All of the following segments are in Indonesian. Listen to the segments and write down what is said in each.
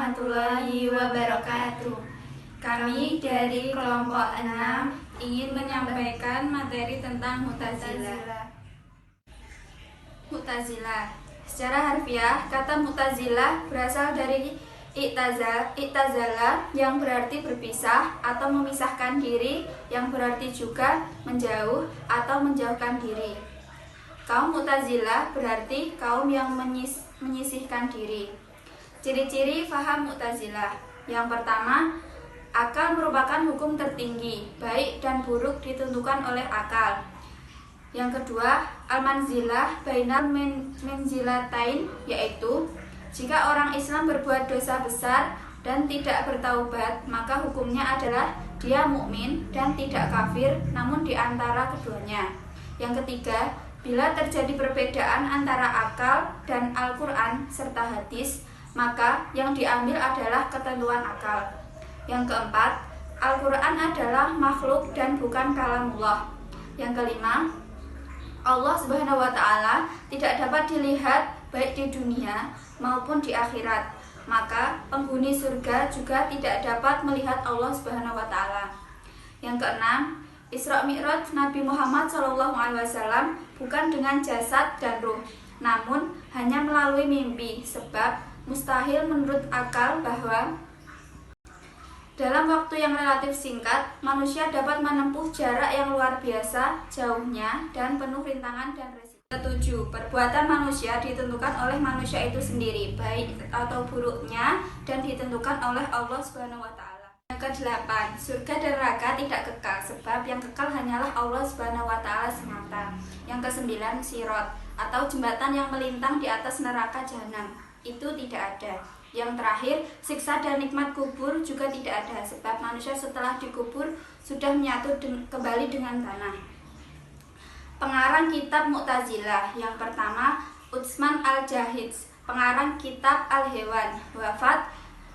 warahmatullahi wabarakatuh. Kami dari kelompok 6 ingin menyampaikan materi tentang Mu'tazilah. Mu'tazilah. Secara harfiah, kata Mu'tazilah berasal dari i'tazala yang berarti berpisah atau memisahkan diri, yang berarti juga menjauh atau menjauhkan diri. Kaum Mu'tazilah berarti kaum yang menyisihkan diri. Ciri-ciri faham Mu'tazilah. Yang pertama, akal merupakan hukum tertinggi, baik dan buruk ditentukan oleh akal. Yang kedua, al-manzilah bainal manzilatain, yaitu jika orang Islam berbuat dosa besar dan tidak bertaubat, maka hukumnya adalah dia mukmin dan tidak kafir, namun di antara keduanya. Yang ketiga, bila terjadi perbedaan antara akal dan Al-Quran serta hadis, maka yang diambil adalah ketentuan akal. Yang keempat, Al-Quran adalah makhluk dan bukan kalamullah. Yang kelima, Allah Subhanahu wa Ta'ala tidak dapat dilihat baik di dunia maupun di akhirat, maka penghuni surga juga tidak dapat melihat Allah Subhanahu wa Ta'ala. Yang keenam, Isra Mi'raj Nabi Muhammad SAW bukan dengan jasad dan ruh, namun hanya melalui mimpi, sebab mustahil menurut akal bahwa dalam waktu yang relatif singkat, manusia dapat menempuh jarak yang luar biasa jauhnya dan penuh rintangan dan resiko. Ketujuh, perbuatan manusia ditentukan oleh manusia itu sendiri, baik atau buruknya, dan ditentukan oleh Allah Subhanahu wa Ta'ala. Yang kedelapan, surga dan neraka tidak kekal, sebab yang kekal hanyalah Allah Subhanahu wa Ta'ala semata. Yang kesembilan, sirat atau jembatan yang melintang di atas neraka jahanam, itu tidak ada. Yang terakhir, siksa dan nikmat kubur juga tidak ada, sebab manusia setelah dikubur sudah menyatu kembali dengan tanah. Pengarang kitab Mu'tazilah. Yang pertama, Utsman al-Jahiz, pengarang kitab Al-Hewan, wafat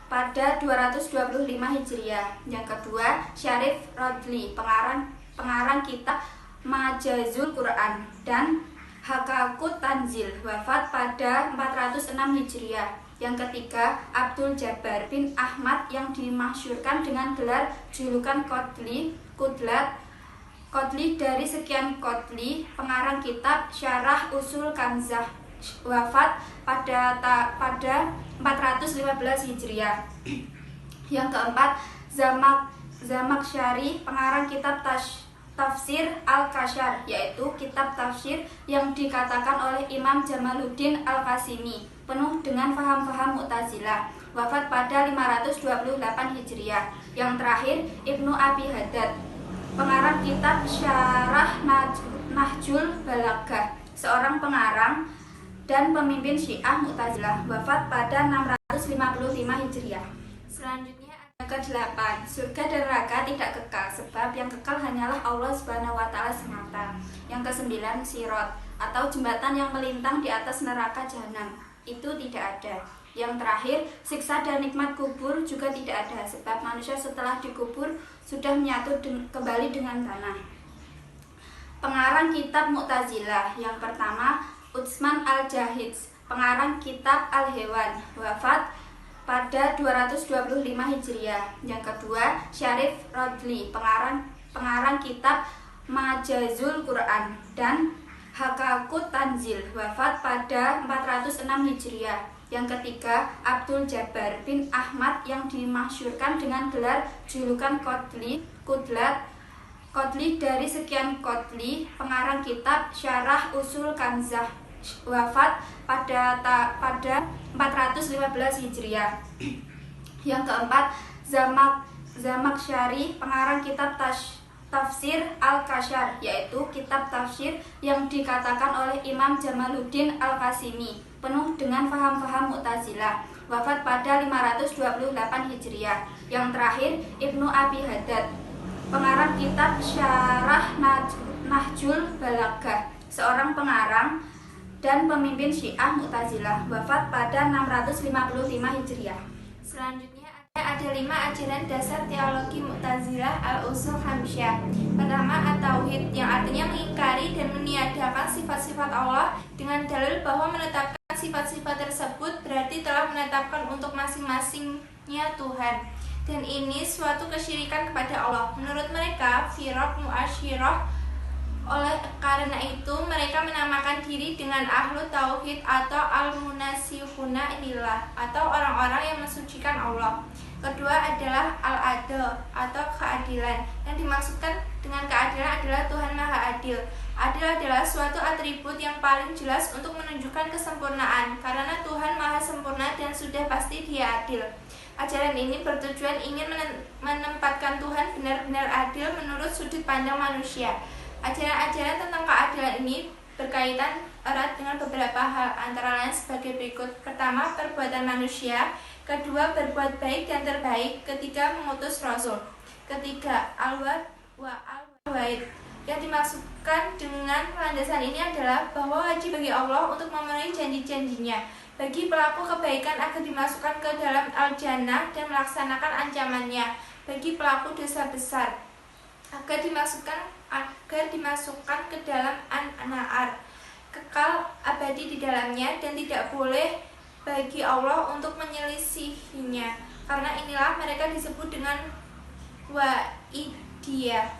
pada 225 Hijriah. Yang kedua, Syarif Rodli, pengarang kitab Majazul Quran dan Hakakut Tanzil, wafat pada 406 Hijriah. Yang ketiga, Abdul Jabbar bin Ahmad yang dimasyhurkan dengan gelar julukan Qodli dari sekian Qodli, pengarang kitab Syarah Usul Kanzah, wafat pada 415 Hijriah. Yang keempat, Zamakhsyari, pengarang kitab Tafsir Al-Kasyar, yaitu kitab tafsir yang dikatakan oleh Imam Jamaluddin Al-Qasimi, penuh dengan faham-faham Mu'tazilah, wafat pada 528 Hijriah. Yang terakhir, Ibnu Abi Haddad, pengarang kitab Syarah Nahjul Balaghah, seorang pengarang dan pemimpin Syiah Mu'tazilah, wafat pada 655 Hijriah. Selanjutnya, ke-8, surga dan neraka tidak kekal, sebab yang kekal hanyalah Allah Subhanahu wa Ta'ala semata. Yang ke-9, sirat atau jembatan yang melintang di atas neraka jahanam, itu tidak ada. Yang terakhir, siksa dan nikmat kubur juga tidak ada, sebab manusia setelah dikubur sudah menyatu kembali dengan tanah. Pengarang kitab Mu'tazilah. Yang pertama, Utsman al-Jahiz, pengarang kitab Al-Hewan, wafat pada 225 Hijriah. Yang kedua, Syarif Rodli, pengarang kitab Majazul Quran dan Hakakut Tanzil, wafat pada 406 Hijriah. Yang ketiga, Abdul Jabbar bin Ahmad yang dimasyhurkan dengan gelar julukan Qodli dari sekian Qodli, pengarang kitab Syarah Usul Kanzah, wafat pada 415 Hijriah. Yang keempat, Zamakhsyari, pengarang kitab Tafsir Al-Kasyar, yaitu kitab tafsir yang dikatakan oleh Imam Jamaluddin Al-Qasimi, penuh dengan faham-faham Mu'tazilah, wafat pada 528 Hijriah. Yang terakhir, Ibnu Abi Haddad, pengarang kitab Syarah Nahjul Balaghah, seorang pengarang dan pemimpin Syiah Mu'tazilah, wafat pada 655 Hijriah. Selanjutnya ada 5 ajaran dasar teologi Mu'tazilah al-Usul Khamsyah. Pertama, at-tauhid, yang artinya mengingkari dan meniadakan sifat-sifat Allah dengan dalil bahwa menetapkan sifat-sifat tersebut berarti telah menetapkan untuk masing-masingnya Tuhan. Dan ini suatu kesyirikan kepada Allah. Menurut mereka, firaq mu'asyirah. Oleh karena itu, mereka menamakan diri dengan ahlu tauhid atau al-munasihuna lillah, atau orang-orang yang mensucikan Allah. Kedua adalah al-adl atau keadilan. Yang dimaksudkan dengan keadilan adalah Tuhan Maha Adil. Adil adalah suatu atribut yang paling jelas untuk menunjukkan kesempurnaan, karena Tuhan Maha Sempurna dan sudah pasti Dia adil. Ajaran ini bertujuan ingin menempatkan Tuhan benar-benar adil menurut sudut pandang manusia. Ajaran-ajaran tentang keadilan ini berkaitan erat dengan beberapa hal, antara lain sebagai berikut. Pertama, perbuatan manusia. Kedua, berbuat baik dan terbaik. Ketiga, mengutus Rasul. Ketiga, al-wa'd wa al-wa'id. Yang dimaksudkan dengan landasan ini adalah bahwa wajib bagi Allah untuk memenuhi janji-janjinya bagi pelaku kebaikan agar dimasukkan ke dalam al-jannah dan melaksanakan ancamannya bagi pelaku dosa besar agar dimasukkan ke dalam an-nar, kekal abadi di dalamnya, dan tidak boleh bagi Allah untuk menyelisihinya, karena inilah mereka disebut dengan wa'idiyah.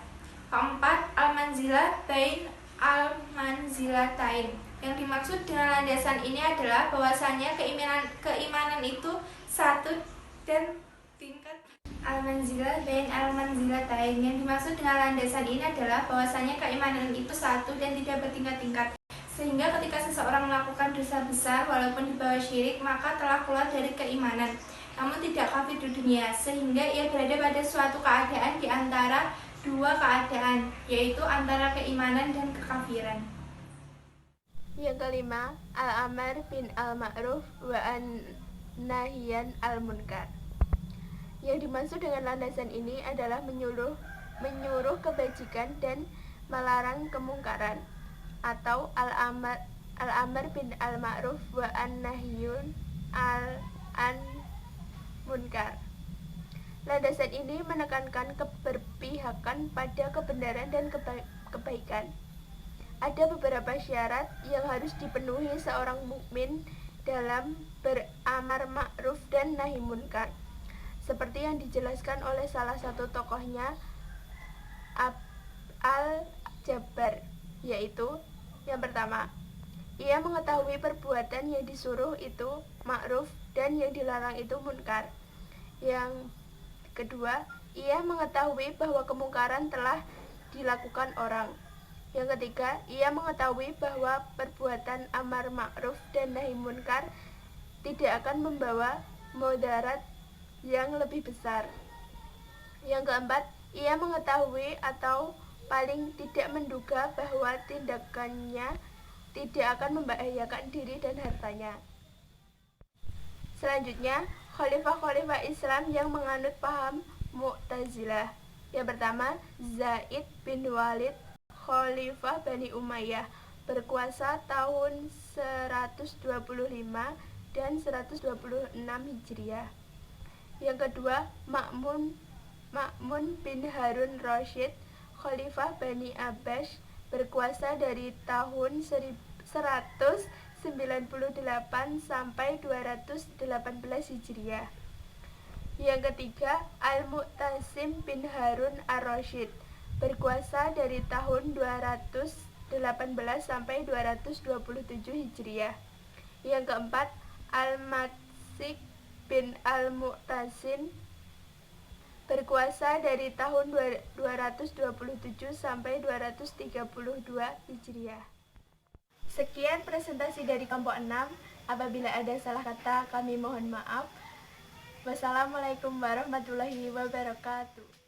Keempat, al-manzilah bain al-manzilatain. Yang dimaksud dengan landasan ini adalah bahwasanya keimanan itu satu dan tingkat. Al-manzilah bain al-manzilatain. Yang dimaksud dengan landasan ini adalah bahwasanya keimanan itu satu dan tidak bertingkat-tingkat. Sehingga ketika seseorang melakukan dosa besar walaupun di bawah syirik, maka telah keluar dari keimanan, namun tidak kafir di dunia, sehingga ia berada pada suatu keadaan di antara dua keadaan, yaitu antara keimanan dan kekafiran. Yang kelima, al-amar bin al-ma'ruf wa an-nahyan al-munkar. Yang dimaksud dengan landasan ini adalah menyuruh kebajikan dan melarang kemungkaran, atau al-amar bin al-ma'ruf wa an-nahyun al-munkar. Landasan ini menekankan keberpihakan pada kebenaran dan kebaikan. Ada beberapa syarat yang harus dipenuhi seorang mukmin dalam beramar ma'ruf dan nahi munkar, seperti yang dijelaskan oleh salah satu tokohnya, Al-Jabbar, yaitu yang pertama, ia mengetahui perbuatan yang disuruh itu ma'ruf dan yang dilarang itu munkar. Yang kedua, ia mengetahui bahwa kemungkaran telah dilakukan orang. Yang ketiga, ia mengetahui bahwa perbuatan amar ma'ruf dan nahi munkar tidak akan membawa mudarat yang lebih besar. Yang keempat, ia mengetahui atau paling tidak menduga bahwa tindakannya tidak akan membahayakan diri dan hartanya. Selanjutnya, khalifah-khalifah Islam yang menganut paham Mu'tazilah. Yang pertama, Zaid bin Walid, Khalifah Bani Umayyah, berkuasa tahun 125 dan 126 Hijriah. Yang kedua, Ma'mun bin Harun Rashid, Khalifah Bani Abbas, berkuasa dari tahun 198 sampai 218 Hijriah. Yang ketiga, Al-Mu'tasim bin Harun ar-Rasyid, berkuasa dari tahun 218 sampai 227 Hijriah. Yang keempat, Al-Matsik bin Al-Mu'tasim, berkuasa dari tahun 227 sampai 232 Hijriah. Sekian presentasi dari kelompok 6. Apabila ada salah kata, kami mohon maaf. Wassalamualaikum warahmatullahi wabarakatuh.